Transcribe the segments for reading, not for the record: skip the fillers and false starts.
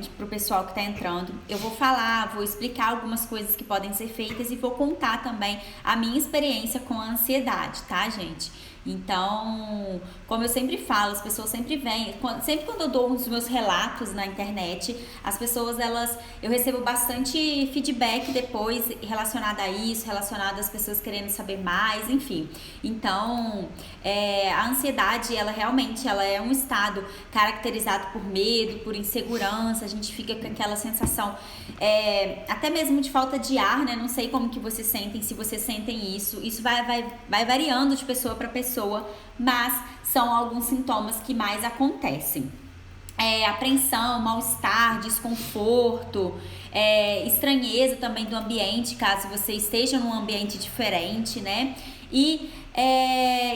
pro pessoal que tá entrando. Eu vou falar, vou explicar algumas coisas que podem ser feitas e vou contar também a minha experiência com a ansiedade, tá, gente? Então, como eu sempre falo, as pessoas sempre vêm, sempre quando eu dou os meus relatos na internet, as pessoas, eu recebo bastante feedback depois relacionado a isso, relacionado às pessoas querendo saber mais, enfim. Então, a ansiedade, ela realmente, ela é um estado caracterizado por medo, por insegurança, a gente fica com aquela sensação, até mesmo de falta de ar, né? Não sei como que vocês sentem, se vocês sentem isso vai variando de pessoa para pessoa, mas são alguns sintomas que mais acontecem. Apreensão, mal-estar, desconforto, estranheza também do ambiente, caso você esteja num ambiente diferente, né? E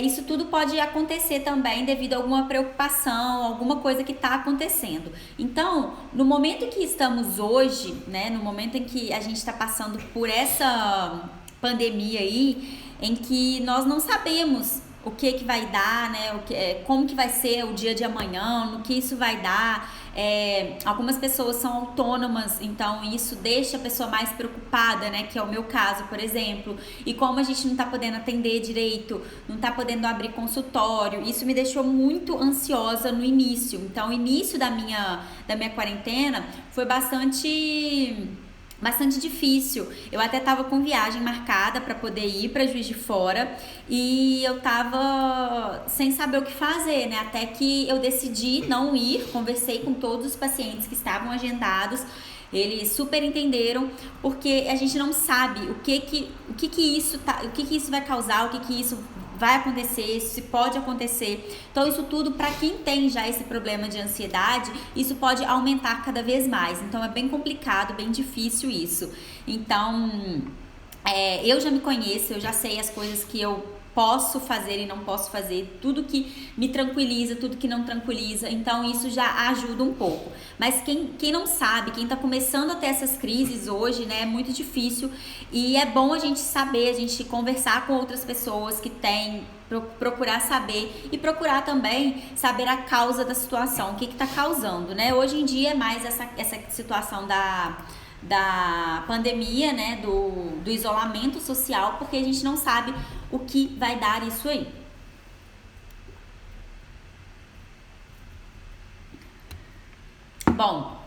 isso tudo pode acontecer também devido a alguma preocupação, alguma coisa que está acontecendo. Então, no momento que estamos hoje, né? No momento em que a gente está passando por essa pandemia aí, em que nós não sabemos o que vai dar, né? Como que vai ser o dia de amanhã, no que isso vai dar. Algumas pessoas são autônomas, então isso deixa a pessoa mais preocupada, né? Que é o meu caso, por exemplo. E como a gente não tá podendo atender direito, não tá podendo abrir consultório, isso me deixou muito ansiosa no início. Então, o início da minha quarentena foi bastante difícil. Eu até tava com viagem marcada para poder ir para Juiz de Fora e eu tava sem saber o que fazer, né? Até que eu decidi não ir, conversei com todos os pacientes que estavam agendados. Eles super entenderam, porque a gente não sabe o que isso vai causar, o que isso vai acontecer, se pode acontecer. Então, isso tudo, para quem tem já esse problema de ansiedade, isso pode aumentar cada vez mais. Então, é bem complicado, bem difícil isso. Então, eu já me conheço, eu já sei as coisas que eu posso fazer e não posso fazer, tudo que me tranquiliza, tudo que não tranquiliza, então isso já ajuda um pouco. Mas quem não sabe, quem tá começando a ter essas crises hoje, né, é muito difícil e é bom a gente saber, a gente conversar com outras pessoas que têm, procurar saber e procurar também saber a causa da situação, o que tá causando, né? Hoje em dia é mais essa situação da pandemia, né, do isolamento social, porque a gente não sabe o que vai dar isso aí. Bom,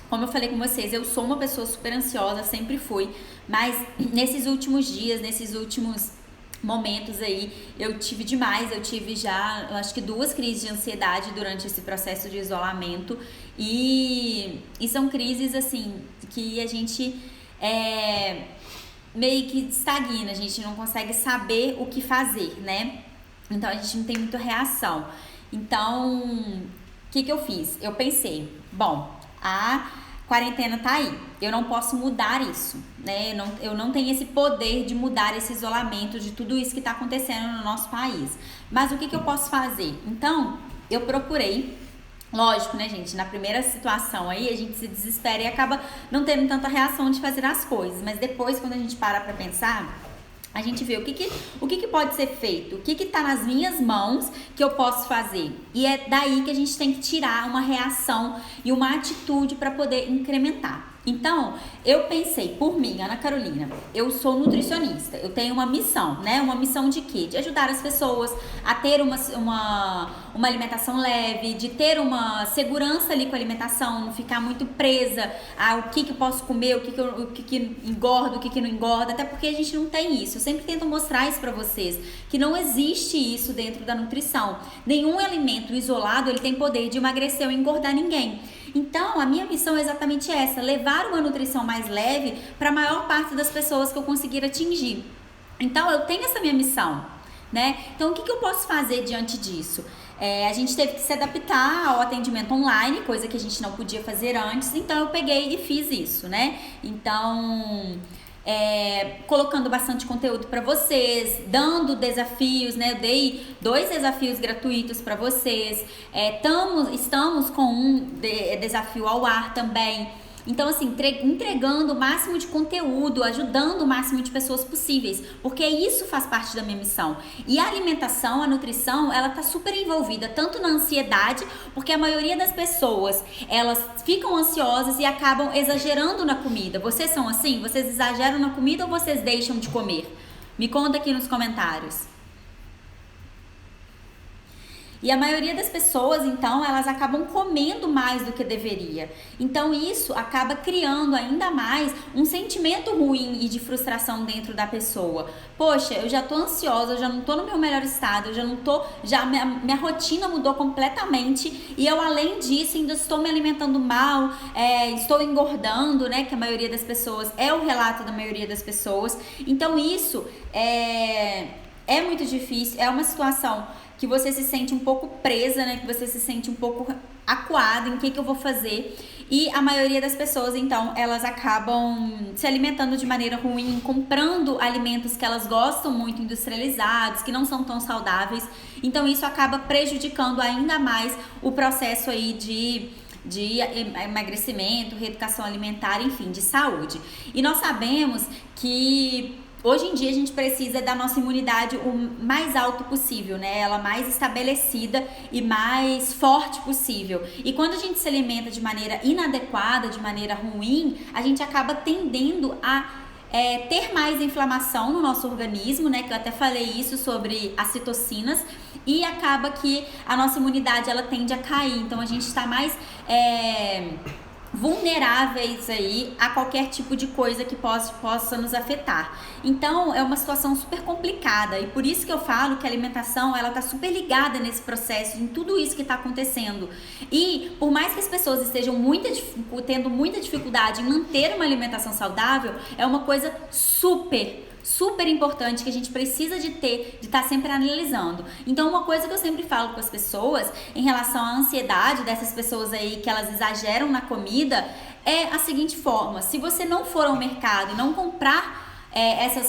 como eu falei com vocês, eu sou uma pessoa super ansiosa, sempre fui, mas nesses últimos dias, nesses últimos momentos aí, eu tive já, eu acho que 2 crises de ansiedade durante esse processo de isolamento e são crises assim, que a gente meio que estagna, a gente não consegue saber o que fazer, né? Então a gente não tem muita reação. Então, o que eu fiz? Eu pensei, bom, a quarentena tá aí, eu não posso mudar isso, né? Eu não tenho esse poder de mudar esse isolamento, de tudo isso que tá acontecendo no nosso país. Mas o que eu posso fazer? Então, eu procurei, lógico, né, gente? Na primeira situação aí, a gente se desespera e acaba não tendo tanta reação de fazer as coisas. Mas depois, quando a gente para pra pensar, a gente vê o que pode ser feito, o que tá nas minhas mãos que eu posso fazer. E é daí que a gente tem que tirar uma reação e uma atitude para poder incrementar. Então, eu pensei, por mim, Ana Carolina, eu sou nutricionista, eu tenho uma missão, né? Uma missão de quê? De ajudar as pessoas a ter uma alimentação leve, de ter uma segurança ali com a alimentação, não ficar muito presa ao que eu posso comer, o que engorda, o que não engorda, até porque a gente não tem isso. Eu sempre tento mostrar isso pra vocês, que não existe isso dentro da nutrição. Nenhum alimento isolado, ele tem poder de emagrecer ou engordar ninguém. Então, a minha missão é exatamente essa, levar uma nutrição mais leve para a maior parte das pessoas que eu conseguir atingir. Então, eu tenho essa minha missão, né? Então, o que eu posso fazer diante disso? A gente teve que se adaptar ao atendimento online, coisa que a gente não podia fazer antes, então eu peguei e fiz isso, né? Então, colocando bastante conteúdo para vocês, dando desafios, né? Eu dei 2 desafios gratuitos para vocês. Estamos com um desafio ao ar também. Então, assim, entregando o máximo de conteúdo, ajudando o máximo de pessoas possíveis, porque isso faz parte da minha missão. E a alimentação, a nutrição, ela tá super envolvida tanto na ansiedade, porque a maioria das pessoas, elas ficam ansiosas e acabam exagerando na comida. Vocês são assim? Vocês exageram na comida ou vocês deixam de comer? Me conta aqui nos comentários. E a maioria das pessoas, então, elas acabam comendo mais do que deveria. Então, isso acaba criando ainda mais um sentimento ruim e de frustração dentro da pessoa. Poxa, eu já tô ansiosa, eu já não tô no meu melhor estado, eu já não tô, minha rotina mudou completamente e eu, além disso, ainda estou me alimentando mal, estou engordando, né? Que a maioria das pessoas, é o relato da maioria das pessoas. Então, isso é muito difícil, é uma situação que você se sente um pouco presa, né? Que você se sente um pouco acuada em que eu vou fazer. E a maioria das pessoas, então, elas acabam se alimentando de maneira ruim, comprando alimentos que elas gostam muito, industrializados, que não são tão saudáveis. Então, isso acaba prejudicando ainda mais o processo aí de emagrecimento, reeducação alimentar, enfim, de saúde. E nós sabemos que hoje em dia a gente precisa da nossa imunidade o mais alto possível, né? Ela mais estabelecida e mais forte possível. E quando a gente se alimenta de maneira inadequada, de maneira ruim, a gente acaba tendendo a ter mais inflamação no nosso organismo, né? Que eu até falei isso sobre as citocinas. E acaba que a nossa imunidade, ela tende a cair. Então a gente está mais vulneráveis aí a qualquer tipo de coisa que possa nos afetar. Então é uma situação super complicada e por isso que eu falo que a alimentação, ela tá super ligada nesse processo, em tudo isso que tá acontecendo. E por mais que as pessoas estejam tendo muita dificuldade em manter uma alimentação saudável, é uma coisa super importante que a gente precisa de estar sempre analisando. Então, uma coisa que eu sempre falo com as pessoas em relação à ansiedade dessas pessoas aí que elas exageram na comida é a seguinte forma: se você não for ao mercado e não comprar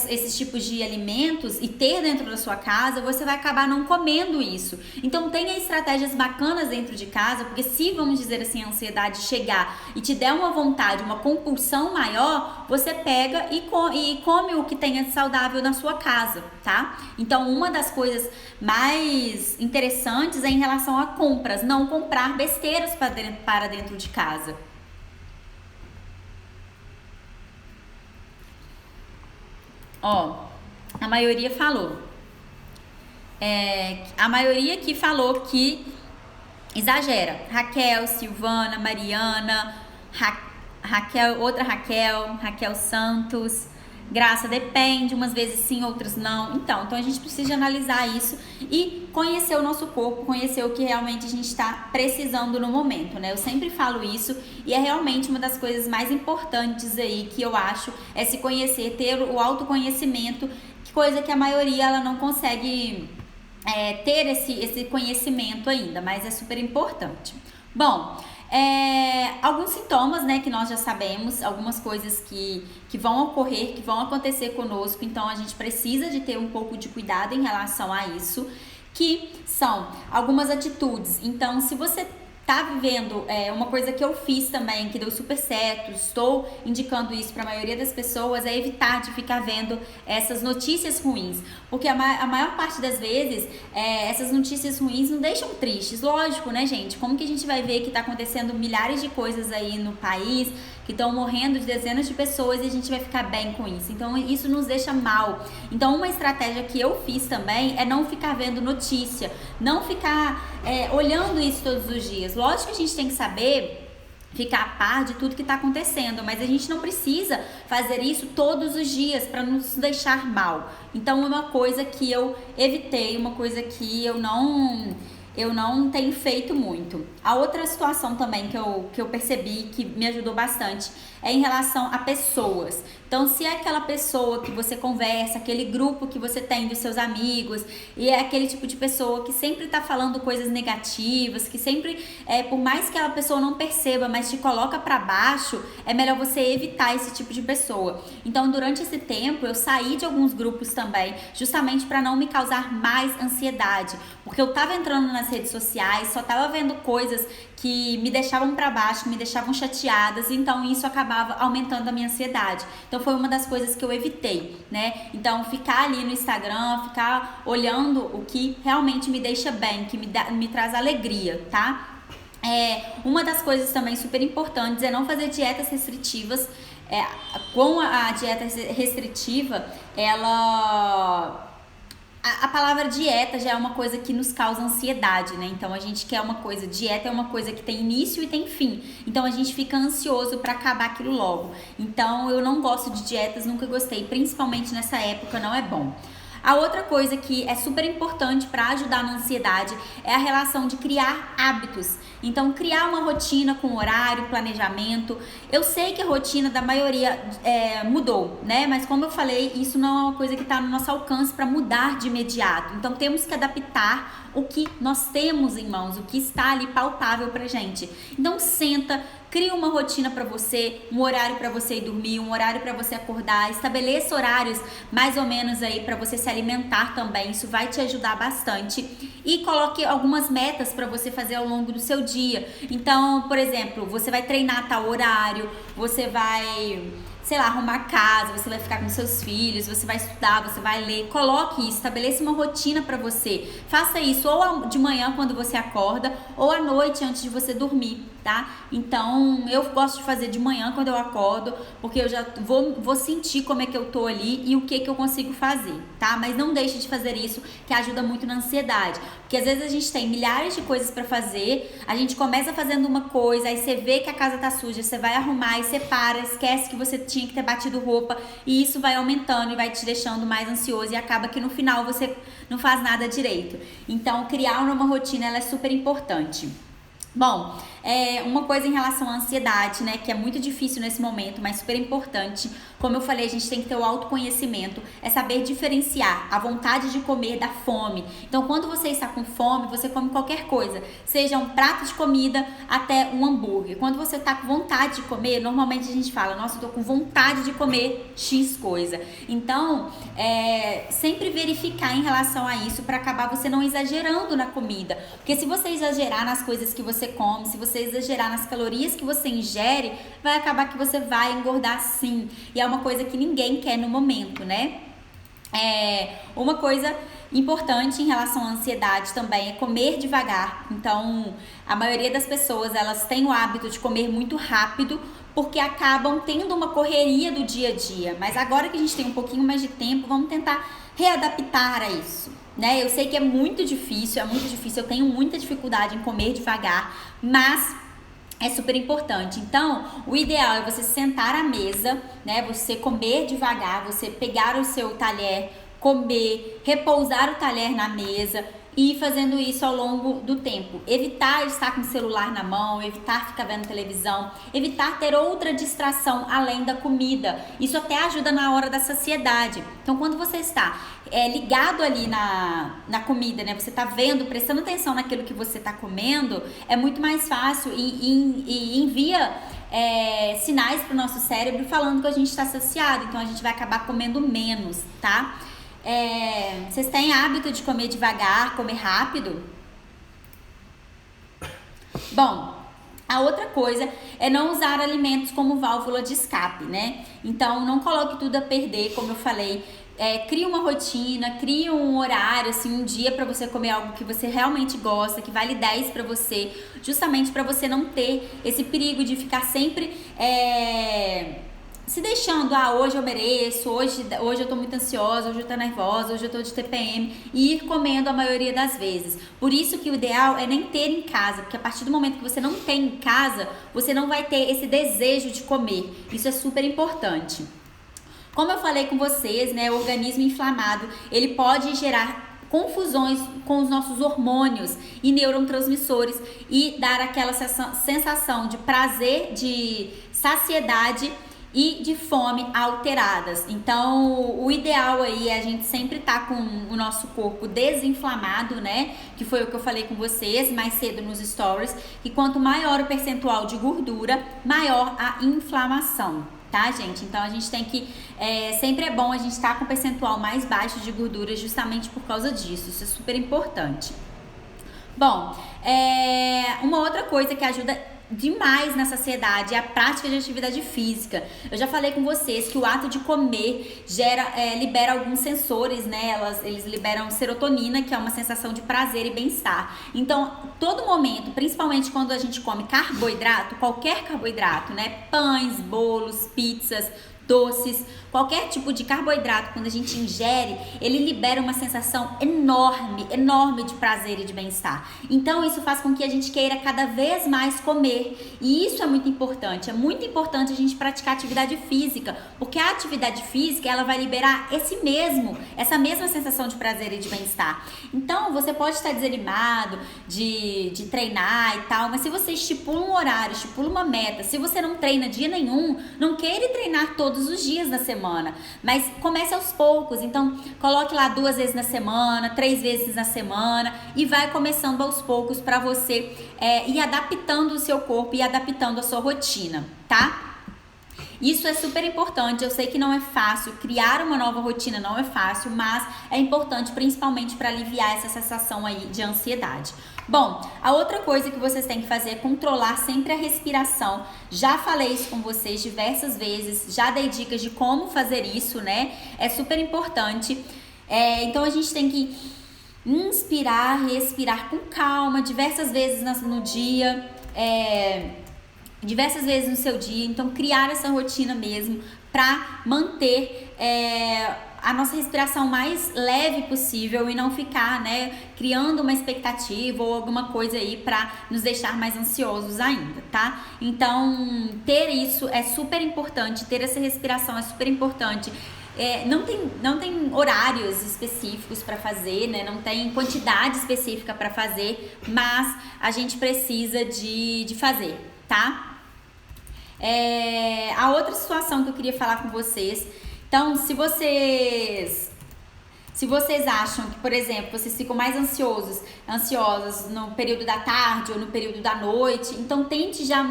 esses tipos de alimentos e ter dentro da sua casa, você vai acabar não comendo isso. Então tenha estratégias bacanas dentro de casa, porque se, vamos dizer assim, a ansiedade chegar e te der uma vontade, uma compulsão maior, você pega e come o que tenha de saudável na sua casa, tá? Então uma das coisas mais interessantes é em relação a compras, não comprar besteiras para dentro de casa. Ó, a maioria falou. A maioria que falou que exagera. Raquel, Silvana, Mariana, Raquel, outra Raquel Santos. Graça, depende, umas vezes sim, outras não. Então a gente precisa analisar isso e conhecer o nosso corpo, conhecer o que realmente a gente está precisando no momento, né? Eu sempre falo isso e é realmente uma das coisas mais importantes aí que eu acho, é se conhecer, ter o autoconhecimento, coisa que a maioria ela não consegue ter esse conhecimento ainda, mas é super importante. Bom, alguns sintomas, né, que nós já sabemos, algumas coisas que vão ocorrer, que vão acontecer conosco, então a gente precisa de ter um pouco de cuidado em relação a isso, que são algumas atitudes. Então, se você tá vivendo uma coisa que eu fiz também, que deu super certo, estou indicando isso para a maioria das pessoas, é evitar de ficar vendo essas notícias ruins, porque a maior parte das vezes essas notícias ruins não deixam tristes, lógico, né, gente? Como que a gente vai ver que tá acontecendo milhares de coisas aí no país, que estão morrendo de dezenas de pessoas e a gente vai ficar bem com isso? Então isso nos deixa mal. Então uma estratégia que eu fiz também é não ficar vendo notícia, não ficar olhando isso todos os dias. Lógico que a gente tem que saber ficar a par de tudo que está acontecendo, mas a gente não precisa fazer isso todos os dias para nos deixar mal. Então é uma coisa que eu evitei, uma coisa que eu não tenho feito muito. A outra situação também que eu percebi que me ajudou bastante é em relação a pessoas. Então, se é aquela pessoa que você conversa, aquele grupo que você tem dos seus amigos, e é aquele tipo de pessoa que sempre tá falando coisas negativas, que sempre, por mais que a pessoa não perceba, mas te coloca pra baixo, é melhor você evitar esse tipo de pessoa. Então, durante esse tempo, eu saí de alguns grupos também, justamente para não me causar mais ansiedade. porque eu tava entrando nas redes sociais, só tava vendo coisas que me deixavam para baixo, que me deixavam chateadas, então isso acabava aumentando a minha ansiedade. Então foi uma das coisas que eu evitei, né? Então ficar ali no Instagram, ficar olhando o que realmente me deixa bem, que me traz alegria, tá? Uma das coisas também super importantes é não fazer dietas restritivas. Com a dieta restritiva, a palavra dieta já é uma coisa que nos causa ansiedade, né? Então a gente quer uma coisa, dieta é uma coisa que tem início e tem fim. Então a gente fica ansioso para acabar aquilo logo. Então eu não gosto de dietas, nunca gostei, principalmente nessa época, não é bom. A outra coisa que é super importante para ajudar na ansiedade é a relação de criar hábitos. Então, criar uma rotina com horário, planejamento. Eu sei que a rotina da maioria mudou, né? Mas como eu falei, isso não é uma coisa que está no nosso alcance para mudar de imediato. Então, temos que adaptar o que nós temos em mãos, o que está ali palpável pra gente. Então, senta, cria uma rotina para você, um horário para você ir dormir, um horário para você acordar, estabeleça horários mais ou menos aí para você se alimentar também, isso vai te ajudar bastante. E coloque algumas metas para você fazer ao longo do seu dia. Então, por exemplo, você vai treinar a tal horário, você vai, sei lá, arrumar casa, você vai ficar com seus filhos, você vai estudar, você vai ler. Coloque isso, estabeleça uma rotina para você. Faça isso ou de manhã quando você acorda ou à noite antes de você dormir, tá? Então, eu gosto de fazer de manhã quando eu acordo, porque eu já vou sentir como é que eu tô ali e o que eu consigo fazer, tá? Mas não deixe de fazer isso, que ajuda muito na ansiedade. Porque às vezes a gente tem milhares de coisas para fazer, a gente começa fazendo uma coisa, aí você vê que a casa tá suja, você vai arrumar e você para, esquece que você tinha que ter batido roupa, e isso vai aumentando e vai te deixando mais ansioso e acaba que no final você não faz nada direito. Então, criar uma rotina, ela é super importante. Bom, uma coisa em relação à ansiedade, né, que é muito difícil nesse momento, mas super importante. Como eu falei, a gente tem que ter o autoconhecimento, é saber diferenciar a vontade de comer da fome. Então, quando você está com fome, você come qualquer coisa, seja um prato de comida até um hambúrguer. Quando você está com vontade de comer, normalmente a gente fala, nossa, eu tô com vontade de comer X coisa. Então, sempre verificar em relação a isso para acabar você não exagerando na comida. Porque se você exagerar nas coisas que você come, se você exagerar nas calorias que você ingere, vai acabar que você vai engordar sim. E é uma coisa que ninguém quer no momento, né? Uma coisa importante em relação à ansiedade também é comer devagar. Então, a maioria das pessoas, elas têm o hábito de comer muito rápido porque acabam tendo uma correria do dia a dia. Mas agora que a gente tem um pouquinho mais de tempo, vamos tentar readaptar a isso, né? Eu sei que é muito difícil, eu tenho muita dificuldade em comer devagar, mas é super importante. Então, o ideal é você sentar à mesa, né? Você comer devagar, você pegar o seu talher, comer, repousar o talher na mesa e ir fazendo isso ao longo do tempo. Evitar estar com o celular na mão, evitar ficar vendo televisão, evitar ter outra distração além da comida. Isso até ajuda na hora da saciedade. Então, quando você está ligado ali na comida, né? Você tá vendo, prestando atenção naquilo que você tá comendo, é muito mais fácil e envia sinais pro nosso cérebro falando que a gente está saciado. Então, a gente vai acabar comendo menos, tá? Vocês têm hábito de comer devagar, comer rápido? Bom, a outra coisa é não usar alimentos como válvula de escape, né? Então, não coloque tudo a perder, como eu falei. Crie uma rotina, crie um horário, assim, um dia pra você comer algo que você realmente gosta, que vale 10 pra você, justamente pra você não ter esse perigo de ficar sempre se deixando, hoje eu mereço, hoje eu tô muito ansiosa, hoje eu tô nervosa, hoje eu tô de TPM, e ir comendo a maioria das vezes. Por isso que o ideal é nem ter em casa, porque a partir do momento que você não tem em casa, você não vai ter esse desejo de comer. Isso é super importante. Como eu falei com vocês, né, o organismo inflamado, ele pode gerar confusões com os nossos hormônios e neurotransmissores e dar aquela sensação de prazer, de saciedade e de fome alteradas. Então, o ideal aí é a gente sempre estar com o nosso corpo desinflamado, né? Que foi o que eu falei com vocês mais cedo nos stories, que quanto maior o percentual de gordura, maior a inflamação, tá, gente? Então, a gente tem que... sempre é bom a gente estar com o percentual mais baixo de gordura justamente por causa disso. Isso é super importante. Bom, uma outra coisa que ajuda demais na saciedade é a prática de atividade física. Eu já falei com vocês que o ato de comer libera alguns sensores, né? Eles liberam serotonina, que é uma sensação de prazer e bem-estar. Então, todo momento, principalmente quando a gente come carboidrato, qualquer carboidrato, né? Pães, bolos, pizzas, doces, qualquer tipo de carboidrato, quando a gente ingere, ele libera uma sensação enorme, enorme de prazer e de bem-estar. Então isso faz com que a gente queira cada vez mais comer, e isso é muito importante a gente praticar atividade física, porque a atividade física, ela vai liberar essa mesma sensação de prazer e de bem-estar. Então você pode estar desanimado de treinar e tal, mas se você estipula um horário, estipula uma meta, se você não treina dia nenhum, não queira treinar todos os dias da semana, mas comece aos poucos. Então coloque lá 2 vezes na semana, 3 vezes na semana, e vai começando aos poucos para você ir adaptando o seu corpo e adaptando a sua rotina, tá? Isso é super importante. Eu sei que não é fácil, criar uma nova rotina não é fácil, mas é importante principalmente para aliviar essa sensação aí de ansiedade. Bom, a outra coisa que vocês têm que fazer é controlar sempre a respiração. Já falei isso com vocês diversas vezes, já dei dicas de como fazer isso, né? É super importante. Então a gente tem que inspirar, respirar com calma, diversas vezes no dia, diversas vezes no seu dia. Então criar essa rotina mesmo para manter a nossa respiração mais leve possível e não ficar, né, criando uma expectativa ou alguma coisa aí para nos deixar mais ansiosos ainda, tá? Então, ter isso é super importante, ter essa respiração é super importante. Não tem horários específicos para fazer, né? Não tem quantidade específica para fazer, mas a gente precisa de fazer, tá? A outra situação que eu queria falar com vocês, então, se vocês acham que, por exemplo, vocês ficam mais ansiosos no período da tarde ou no período da noite, então tente já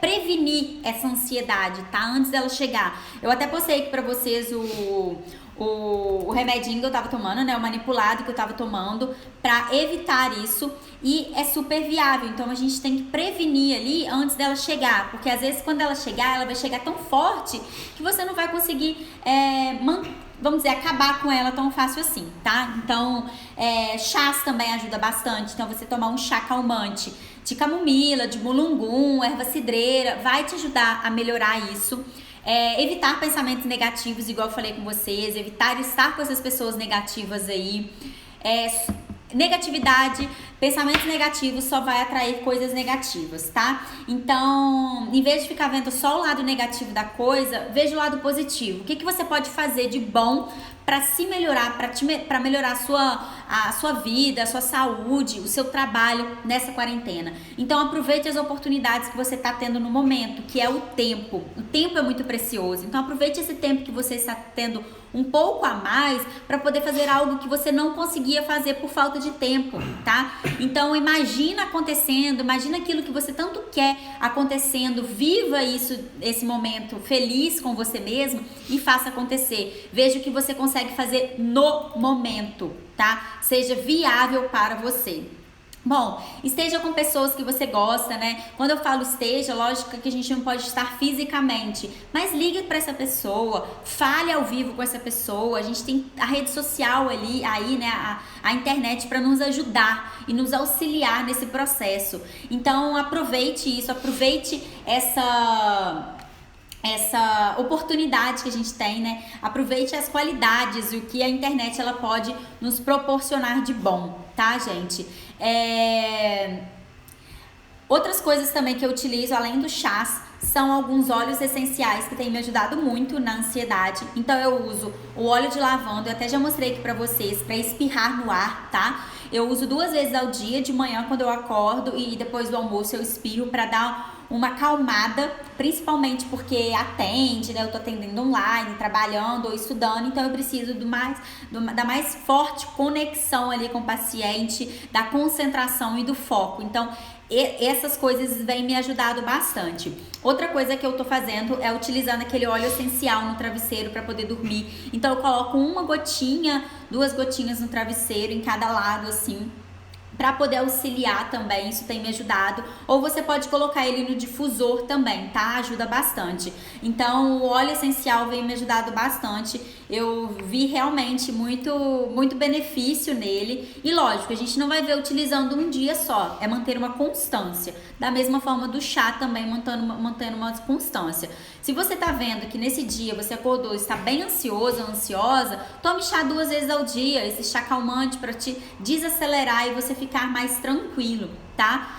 prevenir essa ansiedade, tá? Antes dela chegar. Eu até postei aqui pra vocês o remedinho que eu tava tomando, né? O manipulado que eu tava tomando pra evitar isso, e é super viável. Então a gente tem que prevenir ali antes dela chegar, porque às vezes quando ela chegar, ela vai chegar tão forte que você não vai conseguir vamos dizer, acabar com ela tão fácil assim, tá? Então, chás também ajuda bastante. Então, você tomar um chá calmante de camomila, de mulungum, erva cidreira, vai te ajudar a melhorar isso. Evitar pensamentos negativos, igual eu falei com vocês, evitar estar com essas pessoas negativas aí. Negatividade, pensamentos negativos só vai atrair coisas negativas, tá? Então, em vez de ficar vendo só o lado negativo da coisa, veja o lado positivo. O que você pode fazer de bom para se melhorar, para melhorar a sua vida, a sua saúde, o seu trabalho nessa quarentena. Então aproveite as oportunidades que você está tendo no momento, que é o tempo. O tempo é muito precioso. Então aproveite esse tempo que você está tendo um pouco a mais para poder fazer algo que você não conseguia fazer por falta de tempo, tá? Então imagina acontecendo, imagina aquilo que você tanto quer acontecendo, viva esse momento feliz com você mesmo e faça acontecer. Veja o que você consegue fazer no momento, tá? Seja viável para você. Bom, esteja com pessoas que você gosta, né? Quando eu falo esteja, lógico que a gente não pode estar fisicamente, mas ligue para essa pessoa, fale ao vivo com essa pessoa. A gente tem a rede social aí, né? A internet para nos ajudar e nos auxiliar nesse processo. Então aproveite isso, aproveite essa oportunidade que a gente tem, né? Aproveite as qualidades e o que a internet ela pode nos proporcionar de bom, tá, gente? Outras coisas também que eu utilizo, além dos chás, são alguns óleos essenciais que têm me ajudado muito na ansiedade. Então eu uso o óleo de lavanda, eu até já mostrei aqui pra vocês, pra espirrar no ar, tá? Eu uso 2 vezes ao dia, de manhã quando eu acordo e depois do almoço eu espirro pra dar uma acalmada, principalmente porque atende, né? Eu tô atendendo online, trabalhando ou estudando, então eu preciso da mais forte conexão ali com o paciente, da concentração e do foco. Então, essas coisas vêm me ajudado bastante. Outra coisa que eu tô fazendo é utilizando aquele óleo essencial no travesseiro para poder dormir. Então, eu coloco 1 gotinha, 2 gotinhas no travesseiro, em cada lado, assim, para poder auxiliar também, isso tem me ajudado. Ou você pode colocar ele no difusor também, tá? Ajuda bastante. Então, o óleo essencial vem me ajudado bastante. Eu vi realmente muito benefício nele. E lógico, a gente não vai ver utilizando um dia só, é manter uma constância. Da mesma forma do chá também, mantendo uma constância. Se você tá vendo que nesse dia você acordou e está bem ansioso ou ansiosa, tome chá 2 vezes ao dia, esse chá calmante para te desacelerar e você ficar mais tranquilo, tá?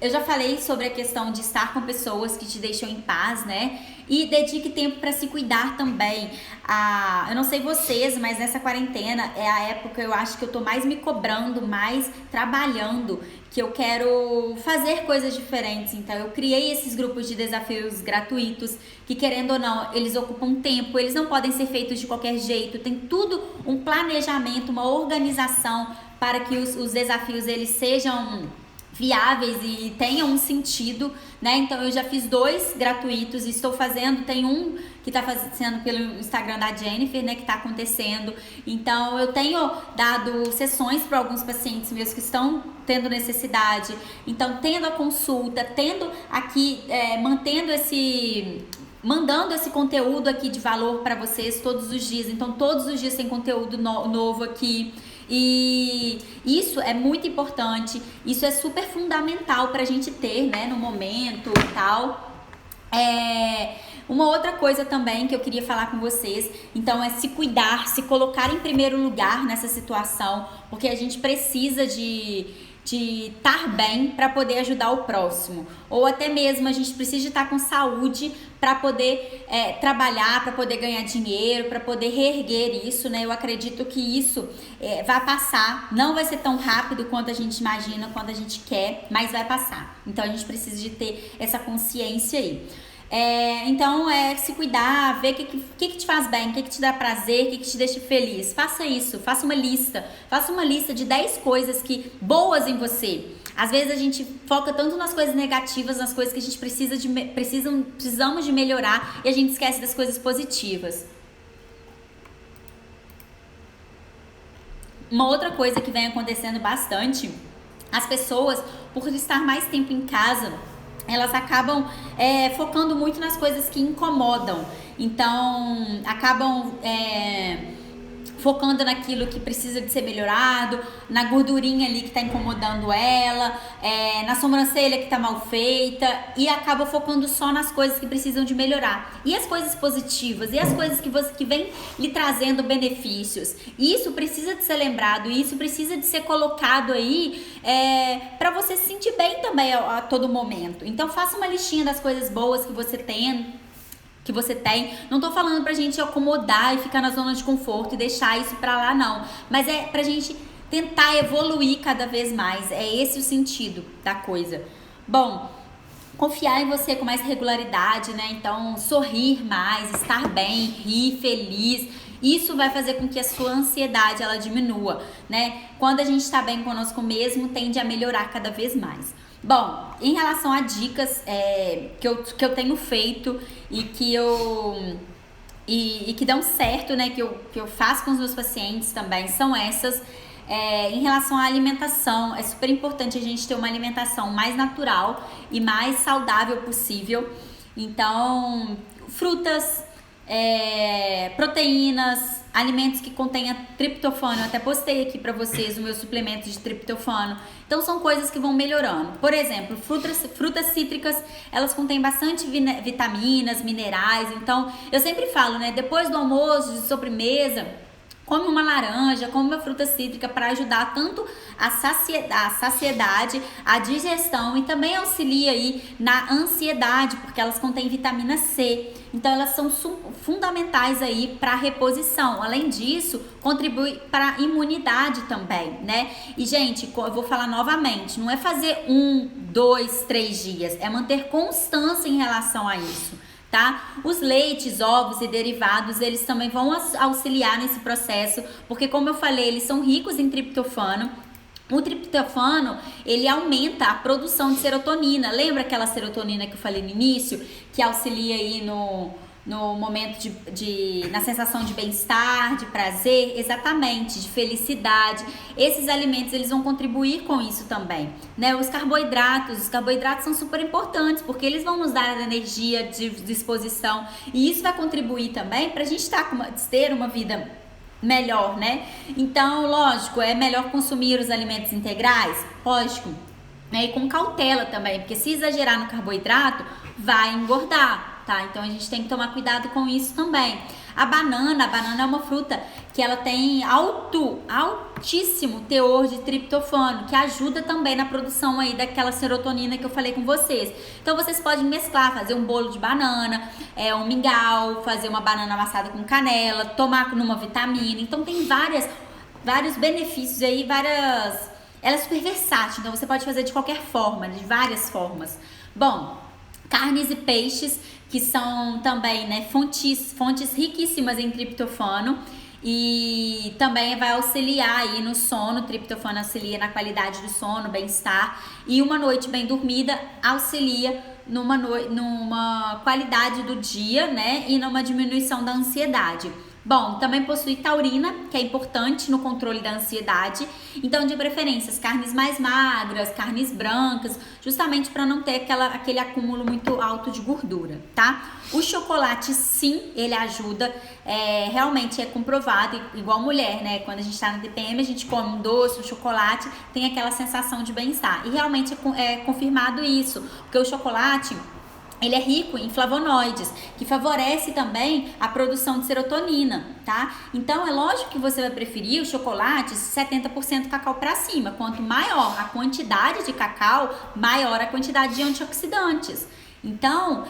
Eu já falei sobre a questão de estar com pessoas que te deixam em paz, né? E dedique tempo para se cuidar também. Eu não sei vocês, mas nessa quarentena é a época, eu acho que eu tô mais me cobrando, mais trabalhando, que eu quero fazer coisas diferentes. Então eu criei esses grupos de desafios gratuitos, que querendo ou não, eles ocupam tempo, eles não podem ser feitos de qualquer jeito, tem tudo um planejamento, uma organização para que os desafios eles sejam viáveis e tenham um sentido, né? Então eu já fiz 2 gratuitos e estou fazendo, tem um que está sendo pelo Instagram da Jennifer, né, que está acontecendo. Então eu tenho dado sessões para alguns pacientes meus que estão tendo necessidade, então tendo a consulta, tendo aqui, mandando esse conteúdo aqui de valor para vocês todos os dias. Então todos os dias tem conteúdo novo aqui. E isso é muito importante, isso é super fundamental pra gente ter, né, no momento e tal. Uma outra coisa também que eu queria falar com vocês, então, é se cuidar, se colocar em primeiro lugar nessa situação, porque a gente precisa de estar bem para poder ajudar o próximo, ou até mesmo a gente precisa de estar com saúde para poder trabalhar, para poder ganhar dinheiro, para poder reerguer isso, né? Eu acredito que isso vai passar, não vai ser tão rápido quanto a gente imagina, quanto a gente quer, mas vai passar. Então a gente precisa de ter essa consciência aí. Então se cuidar, ver o que te faz bem, o que te dá prazer, o que te deixa feliz. Faça isso, faça uma lista de 10 coisas boas em você. Às vezes a gente foca tanto nas coisas negativas, nas coisas que a gente precisamos de melhorar, e a gente esquece das coisas positivas. Uma outra coisa que vem acontecendo bastante, as pessoas, por estar mais tempo em casa, elas acabam focando muito nas coisas que incomodam. Então, acabam focando naquilo que precisa de ser melhorado, na gordurinha ali que tá incomodando ela, na sobrancelha que tá mal feita, e acaba focando só nas coisas que precisam de melhorar. E as coisas positivas, e as coisas que vem lhe trazendo benefícios. Isso precisa de ser lembrado, e isso precisa de ser colocado aí para você se sentir bem também a todo momento. Então faça uma listinha das coisas boas que você tem. Não tô falando pra gente acomodar e ficar na zona de conforto e deixar isso pra lá, não. Mas é pra gente tentar evoluir cada vez mais. É esse o sentido da coisa. Bom, confiar em você com mais regularidade, né? Então, sorrir mais, estar bem, rir, feliz. Isso vai fazer com que a sua ansiedade, ela diminua, né? Quando a gente tá bem conosco mesmo, tende a melhorar cada vez mais. Bom, em relação a dicas que eu tenho feito e que dão certo, né, que eu faço com os meus pacientes também, são essas. Em relação à alimentação, é super importante a gente ter uma alimentação mais natural e mais saudável possível. Então, frutas, proteínas, alimentos que contenham triptofano. Eu até postei aqui pra vocês o meu suplemento de triptofano. Então são coisas que vão melhorando. Por exemplo, frutas cítricas, elas contêm bastante vitaminas, minerais. Então eu sempre falo, né, depois do almoço, de sobremesa, come uma laranja, come uma fruta cítrica para ajudar tanto a saciedade, a digestão, e também auxilia aí na ansiedade, porque elas contêm vitamina C. Então elas são fundamentais aí para reposição. Além disso, contribui para a imunidade também, né? E gente, eu vou falar novamente, não é fazer 1, 2, 3 dias, é manter constância em relação a isso. Tá? Os leites, ovos e derivados, eles também vão auxiliar nesse processo, porque como eu falei, eles são ricos em triptofano. O triptofano, ele aumenta a produção de serotonina. Lembra aquela serotonina que eu falei no início, que auxilia aí no momento na sensação de bem-estar, de prazer, exatamente, de felicidade. Esses alimentos, eles vão contribuir com isso também, né? Os carboidratos são super importantes, porque eles vão nos dar energia, de disposição, e isso vai contribuir também pra gente ter uma vida melhor, né? Então, lógico, é melhor consumir os alimentos integrais? Lógico, né? E com cautela também, porque se exagerar no carboidrato, vai engordar, tá? Então, a gente tem que tomar cuidado com isso também. A banana é uma fruta que ela tem altíssimo teor de triptofano, que ajuda também na produção aí daquela serotonina que eu falei com vocês. Então vocês podem mesclar, fazer um bolo de banana, um mingau, fazer uma banana amassada com canela, tomar numa vitamina. Então tem vários benefícios aí, ela é super versátil, então você pode fazer de qualquer forma, de várias formas. Bom, carnes e peixes, que são também, né, fontes riquíssimas em triptofano, e também vai auxiliar aí no sono. O triptofano auxilia na qualidade do sono, bem-estar, e uma noite bem dormida auxilia numa qualidade do dia, né, e numa diminuição da ansiedade. Bom, também possui taurina, que é importante no controle da ansiedade. Então, de preferência, carnes mais magras, carnes brancas, justamente para não ter aquele acúmulo muito alto de gordura, tá? O chocolate, sim, ele ajuda, realmente é comprovado, igual mulher, né? Quando a gente tá na TPM, a gente come um doce, um chocolate, tem aquela sensação de bem-estar. E realmente é confirmado isso, porque o chocolate, ele é rico em flavonoides, que favorece também a produção de serotonina, tá? Então, é lógico que você vai preferir o chocolate 70% cacau para cima. Quanto maior a quantidade de cacau, maior a quantidade de antioxidantes. Então,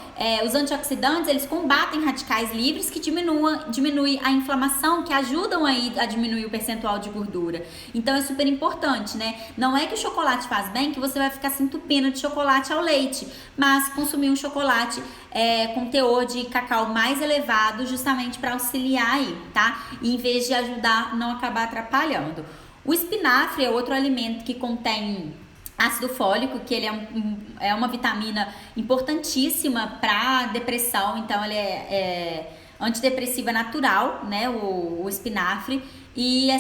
os antioxidantes, eles combatem radicais livres que diminuem a inflamação, que ajudam aí a diminuir o percentual de gordura. Então, é super importante, né? Não é que o chocolate faz bem, que você vai ficar se entupindo de chocolate ao leite, mas consumir um chocolate com teor de cacau mais elevado, justamente para auxiliar aí, tá? E em vez de ajudar, não acabar atrapalhando. O espinafre é outro alimento que contém ácido fólico, que ele é uma vitamina importantíssima para depressão. Então ele é antidepressiva natural, né, o espinafre, e é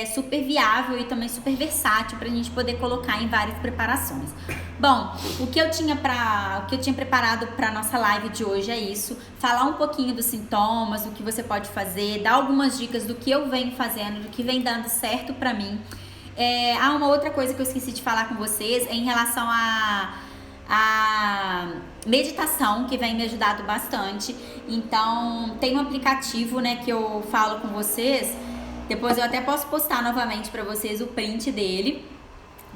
super viável e também super versátil para a gente poder colocar em várias preparações. Bom, o que eu tinha preparado para nossa live de hoje é isso: falar um pouquinho dos sintomas, do que você pode fazer, dar algumas dicas do que eu venho fazendo, do que vem dando certo para mim. Há uma outra coisa que eu esqueci de falar com vocês em relação à meditação, que vem me ajudado bastante. Então, tem um aplicativo, né, que eu falo com vocês. Depois eu até posso postar novamente para vocês o print dele,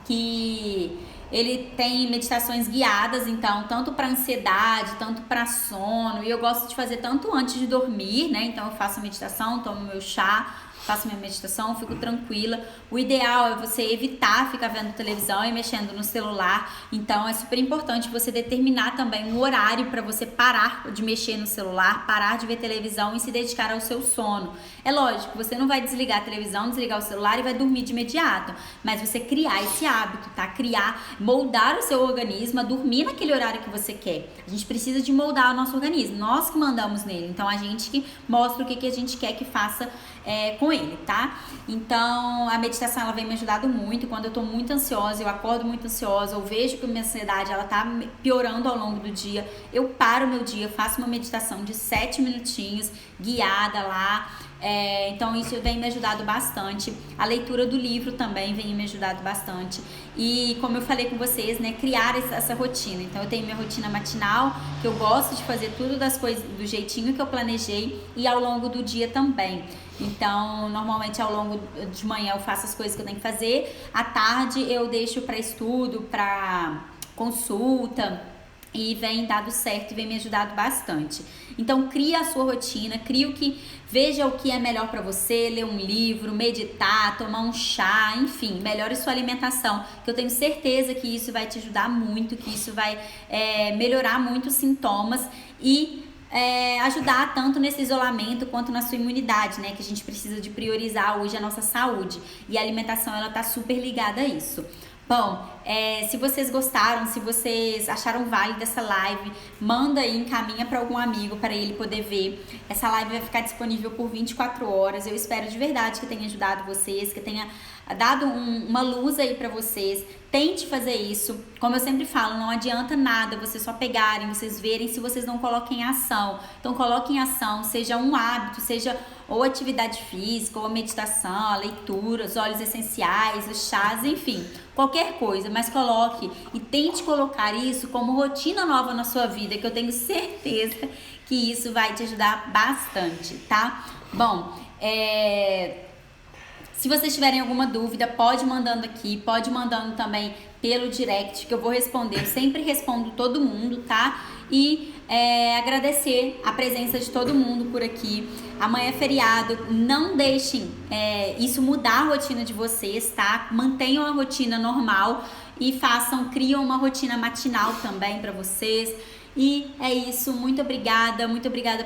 que ele tem meditações guiadas, então, tanto para ansiedade, tanto para sono. E eu gosto de fazer tanto antes de dormir, né? Então, eu faço a meditação, tomo meu chá, faço minha meditação, fico tranquila. O ideal é você evitar ficar vendo televisão e mexendo no celular. Então é super importante você determinar também um horário para você parar de mexer no celular, parar de ver televisão e se dedicar ao seu sono. É lógico, você não vai desligar a televisão, desligar o celular e vai dormir de imediato, mas você criar esse hábito, tá? Moldar o seu organismo a dormir naquele horário que você quer. A gente precisa de moldar o nosso organismo, nós que mandamos nele. Então a gente que mostra o que a gente quer que faça com ele, tá? Então a meditação, ela vem me ajudando muito. Quando eu tô muito ansiosa, eu acordo muito ansiosa, eu vejo que a minha ansiedade ela tá piorando ao longo do dia, eu paro o meu dia, faço uma meditação de 7 minutinhos guiada lá. Então isso vem me ajudado bastante. A leitura do livro também vem me ajudado bastante. E como eu falei com vocês, né, criar essa rotina. Então eu tenho minha rotina matinal, que eu gosto de fazer tudo das coisas do jeitinho que eu planejei, e ao longo do dia também. Então, normalmente ao longo de manhã eu faço as coisas que eu tenho que fazer, à tarde eu deixo para estudo, para consulta, e vem dado certo e vem me ajudado bastante. Então, cria a sua rotina, veja o que é melhor para você, ler um livro, meditar, tomar um chá, enfim, melhore sua alimentação, que eu tenho certeza que isso vai te ajudar muito, que isso vai melhorar muito os sintomas e ajudar tanto nesse isolamento quanto na sua imunidade, né? Que a gente precisa de priorizar hoje a nossa saúde, e a alimentação, ela tá super ligada a isso. Bom, se vocês gostaram, se vocês acharam válida essa live, manda aí, encaminha para algum amigo para ele poder ver. Essa live vai ficar disponível por 24 horas. Eu espero de verdade que tenha ajudado vocês, que tenha dado uma luz aí para vocês. Tente fazer isso. Como eu sempre falo, não adianta nada vocês só pegarem, vocês verem se vocês não coloquem em ação. Então coloquem em ação, seja um hábito, seja ou atividade física, ou a meditação, a leitura, os óleos essenciais, os chás, enfim, qualquer coisa, mas coloque e tente colocar isso como rotina nova na sua vida, que eu tenho certeza que isso vai te ajudar bastante, tá? Bom, se vocês tiverem alguma dúvida, pode mandando aqui, pode mandando também pelo direct, que eu vou responder. Eu sempre respondo todo mundo, tá? E agradecer a presença de todo mundo por aqui. Amanhã é feriado, não deixem isso mudar a rotina de vocês, tá? Mantenham a rotina normal e criam uma rotina matinal também para vocês. E é isso, muito obrigada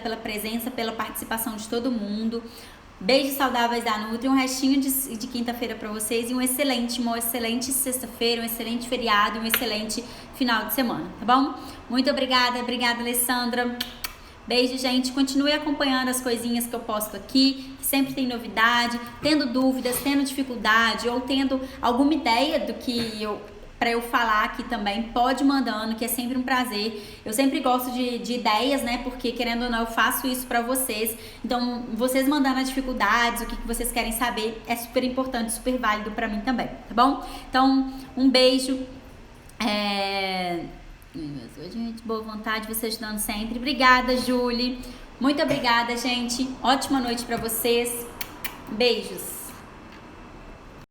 pela presença, pela participação de todo mundo. Beijos saudáveis da Nutri, um restinho de quinta-feira para vocês e uma excelente sexta-feira, um excelente feriado, um excelente final de semana, tá bom? Muito obrigada, Alessandra. Beijo, gente. Continue acompanhando as coisinhas que eu posto aqui, que sempre tem novidade, tendo dúvidas, tendo dificuldade ou tendo alguma ideia do que para eu falar aqui também, pode mandando, que é sempre um prazer. Eu sempre gosto de ideias, né? Porque, querendo ou não, eu faço isso pra vocês. Então, vocês mandando as dificuldades, o que vocês querem saber, é super importante, super válido pra mim também, tá bom? Então, um beijo. Gente, boa vontade, você ajudando sempre. Obrigada, Julie. Muito obrigada, gente. Ótima noite pra vocês. Beijos.